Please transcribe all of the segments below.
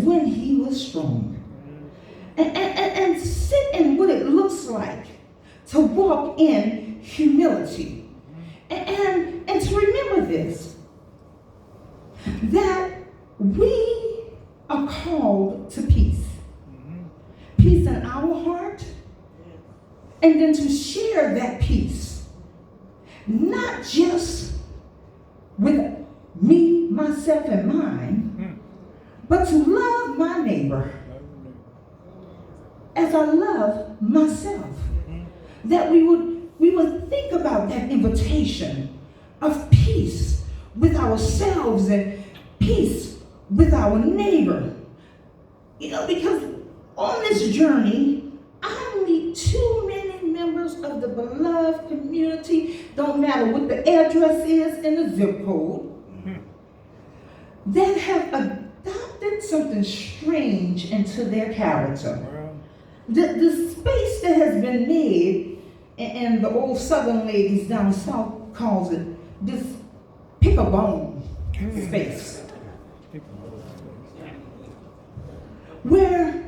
when he was strong. And sit in what it looks like to walk in humility. And to remember this, that we are called to peace. Peace in our heart, and then to share that peace, not just with me, myself, and mine, but to love my neighbor as I love myself. That we would think about that invitation of peace with ourselves and peace with our neighbor. You know, because on this journey, I meet too many members of the beloved community, don't matter what the address is in the zip code, that have adopted something strange into their character. The space that has been made, and the old southern ladies down south calls it this pick a bone space, where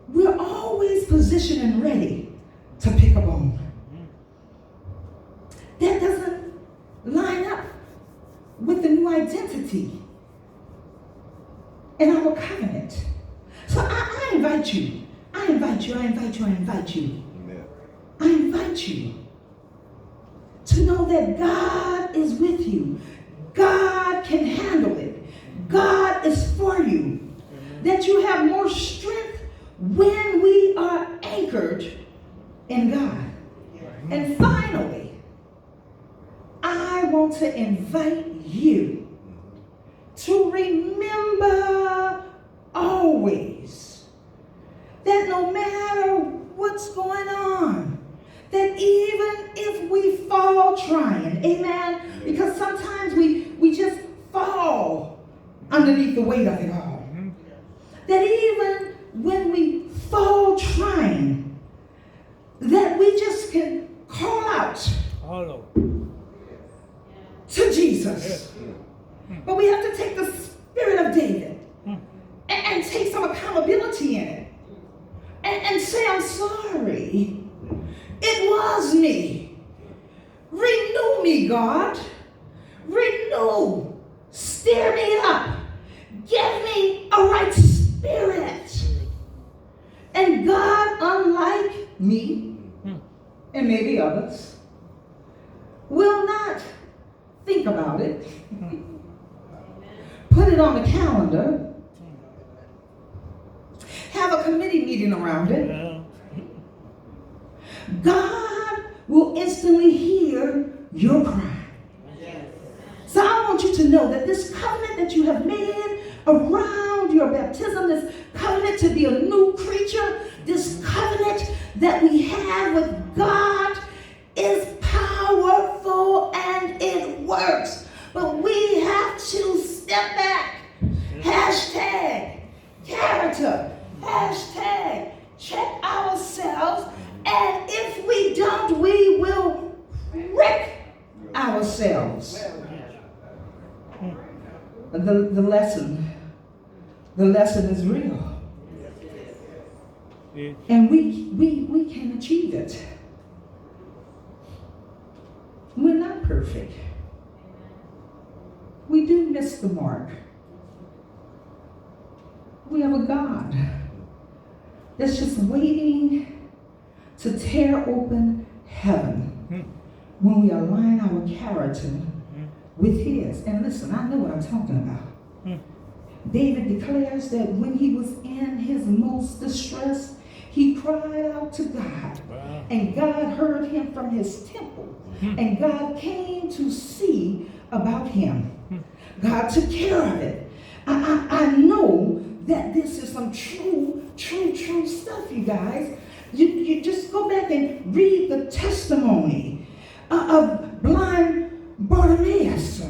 we're always positioned and ready to pick a bone. That doesn't line up with the new identity and our covenant. So I invite you to know that God is with you. God can handle it. God is for you. That you have more strength when we are anchored in God. And finally, I want to invite you to remember always that no matter what's going on, that even if we fall trying, amen, because sometimes we just fall underneath the weight of it all. That even when we fall trying, that we just can call out to Jesus. But we have to take the spirit of David and take some accountability in it. And say, I'm sorry. It was me. Renew me, God. Renew. Stir me up. Give me a right spirit. And God, unlike me, and maybe others, will not think about it. Put it on the calendar. Have a committee meeting around it. God will instantly hear your cry. So I want you to know that this covenant that you have made around your baptism, this covenant to be a new creature, this covenant that we have with God is powerful and it works. But we have to step back. Hashtag character. Hashtag check ourselves, and if we don't, we will wreck ourselves. The lesson is real, and we can achieve it. We're not perfect. We do miss the mark. We have a God that's just waiting to tear open heaven when we align our character with his. And listen, I know what I'm talking about. David declares that when he was in his most distress, he cried out to God. And God heard him from his temple. And God came to see about him. God took care of it. I know that this is some true stuff, you guys. You just go back and read the testimony of blind Bartimaeus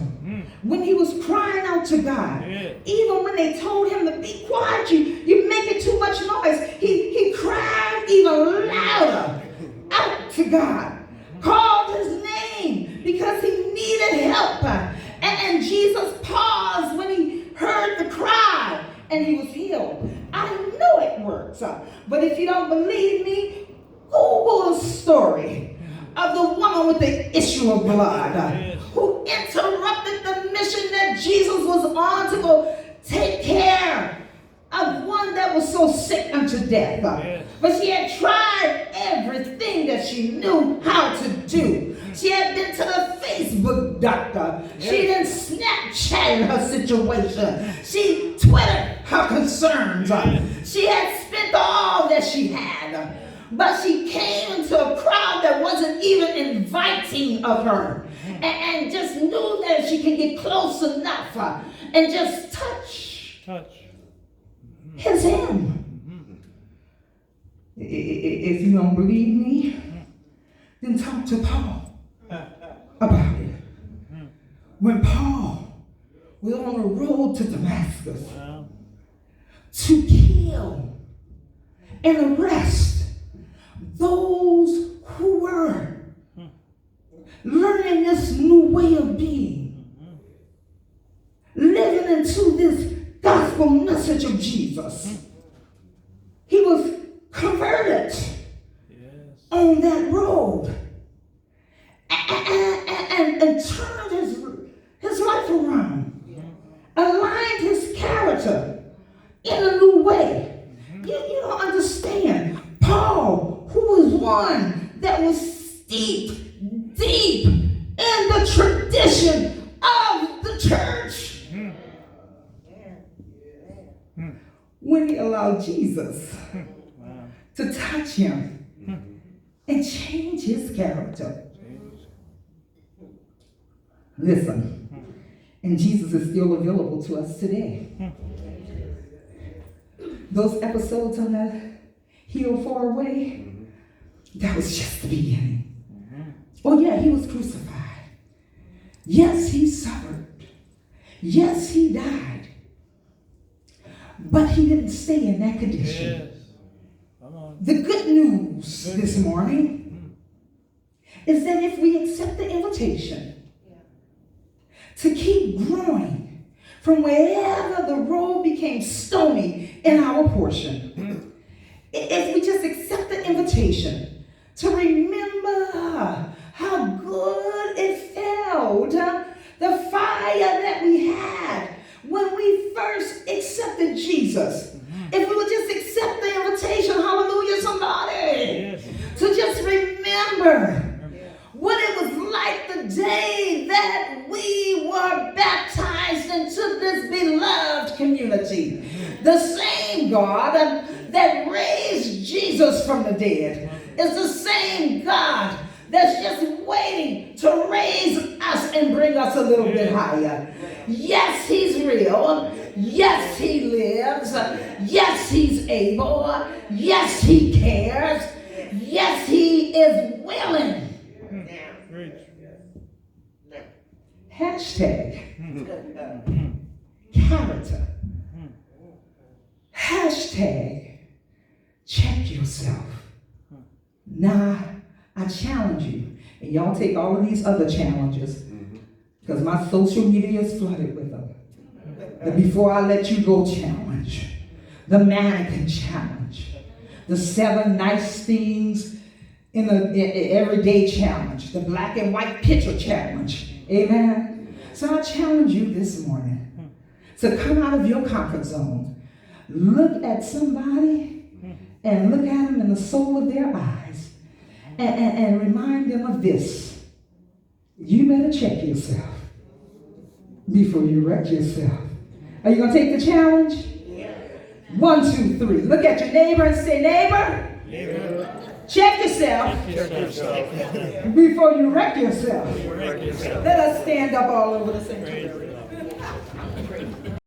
when he was crying out to God. Even when they told him to be quiet, you're making too much noise. He cried even louder out to God, called his name because he needed help. And Jesus paused when he heard the cry, and he was healed. words. But if you don't believe me, Google the story of the woman with the issue of blood who interrupted the mission that Jesus was on to go take care of one that was so sick unto death. But she had tried everything that she knew how to do. She had been to the Facebook doctor. She didn't Snapchat her situation. She Twittered her concerns. She had spent all that she had. But she came into a crowd that wasn't even inviting of her. And just knew that she could get close enough and just touch his hem. If you don't believe me, then talk to Paul about it. When Paul was on the road to Damascus to kill and arrest those who were learning this new way of being, living into this gospel message of Jesus. He was converted on that road and turned his life around, aligned his character in a new way. You don't understand. Paul, who was one that was steeped deep in the tradition of the church, when he allowed Jesus to touch him and change his character. Listen, and Jesus is still available to us today. Those episodes on the hill far away, that was just the beginning. Oh yeah, he was crucified. Yes, he suffered. Yes, he died. But he didn't stay in that condition. Yes. Come on. The good news this morning is that if we accept the invitation to keep growing from wherever the road became stony in our portion, if we just accept the invitation to remember how good it felt, the fire that we had when we first accepted Jesus. If we would just accept the invitation, hallelujah, somebody, to just remember what it was like the day that we were baptized into this beloved community. The same God that raised Jesus from the dead is the same God that's just waiting to raise us and bring us a little bit higher. Yes, he's real. Yes, he lives. Yes, he's able. Yes, he cares. Yes, he is willing. Hashtag character. Hashtag check yourself. Now, I challenge you, and y'all take all of these other challenges, because my social media is flooded with them. The before I let you go challenge, the mannequin challenge, the 7 nice things in the everyday challenge, the black and white picture challenge. Amen. So I challenge you this morning to come out of your comfort zone, look at somebody, and look at them in the soul of their eyes. And remind them of this. You better check yourself before you wreck yourself. Are you going to take the challenge? Yeah. 1, 2, 3. Look at your neighbor and say, neighbor, check yourself before you wreck yourself. Let us stand up all over the sanctuary.